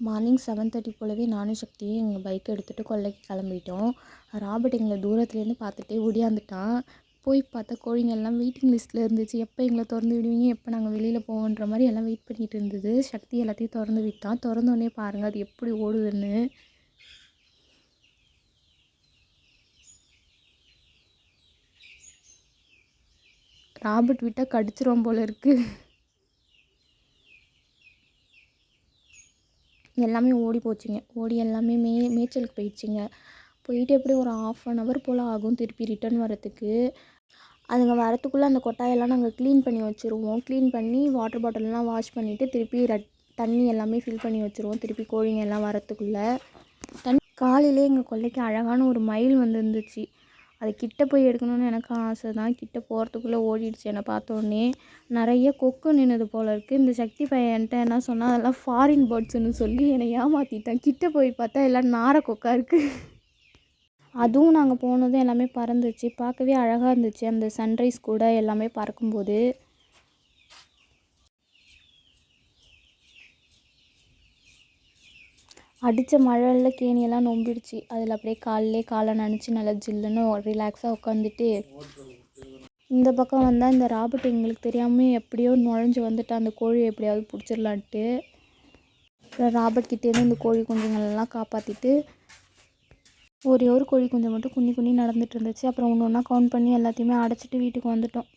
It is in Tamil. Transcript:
மார்னிங் 7:30 போலவே நானும் சக்தியும் எங்கள் பைக்கை எடுத்துகிட்டு கொல்லைக்கு கிளம்பிட்டோம். ராபர்ட் எங்களை தூரத்துலேருந்து பார்த்துட்டே ஓடியாந்துட்டான். போய் பார்த்தா கோழிங்க எல்லாம் வெயிட்டிங் லிஸ்ட்டில் இருந்துச்சு. எப்போ எங்களை திறந்து விடுவீங்க, எப்போ நாங்கள் வெளியில் போவோன்ற மாதிரி எல்லாம் வெயிட் பண்ணிகிட்டு இருந்தது. சக்தி எல்லாத்தையும் திறந்து விட்டான். திறந்தோடனே பாருங்கள் அது எப்படி ஓடுதுன்னு. ராபர்ட் விட்டால் கடிச்சிரும் போல இருக்குது. எல்லாமே ஓடி போச்சுங்க. ஓடி எல்லாமே மேய்ச்சலுக்கு போயிடுச்சுங்க. போயிட்டு எப்படியும் ஒரு 1/2 hour போல் ஆகும் திருப்பி ரிட்டர்ன் வரத்துக்கு. அதுங்க வரத்துக்குள்ளே அந்த கொட்டாயெல்லாம் நாங்கள் க்ளீன் பண்ணி வச்சுருவோம். க்ளீன் பண்ணி வாட்டர் பாட்டிலெலாம் வாஷ் பண்ணிவிட்டு திருப்பி தண்ணி எல்லாமே ஃபில் பண்ணி வச்சுருவோம் திருப்பி கோழிங்க எல்லாம் வரத்துக்குள்ளே. காலையிலே எங்கள் கொல்லைக்கு அழகான ஒரு மயில் வந்துருந்துச்சு. அது கிட்ட போய் எடுக்கணும்னு எனக்கு ஆசை தான். கிட்ட போகிறதுக்குள்ளே ஓடிடுச்சு என்னை பார்த்தோன்னே. நிறைய கொக்கு நின்றுது போல் இருக்குது. இந்த சக்தி பையன்ட்ட என்ன சொன்னால் அதெல்லாம் ஃபாரின் பேர்ட்ஸுன்னு சொல்லி என்னை ஏமாற்றிட்டேன். கிட்ட போய் பார்த்தா எல்லாம் நாரை கொக்கா இருக்குது. அதுவும் நாங்கள் போனதும் எல்லாமே பறந்துச்சு. பார்க்கவே அழகாக இருந்துச்சு அந்த சன்ரைஸ் கூட எல்லாமே பறக்கும்போது. அடித்த மழையில் கேணியெல்லாம் நொம்பிடுச்சு. அதில் அப்படியே காலை நனைச்சி நல்லா ஜில்லுன்னு ரிலாக்ஸாக உட்காந்துட்டு இந்த பக்கம் வந்தால் இந்த ராபர்ட் எங்களுக்கு தெரியாமல் எப்படியோ நுழைஞ்சு வந்துட்டு அந்த கோழியை எப்படியாவது பிடிச்சிடலான்ட்டு ராபர்ட் கிட்டேருந்து இந்த கோழி குஞ்சுங்களெல்லாம் காப்பாற்றிட்டு ஒரே ஒரு கோழி குஞ்சை மட்டும் குனி நடந்துட்டு இருந்துச்சு. அப்புறம் ஒன்று ஒன்றா கவுண்ட் பண்ணி எல்லாத்தையுமே அடைச்சிட்டு வீட்டுக்கு வந்துட்டோம்.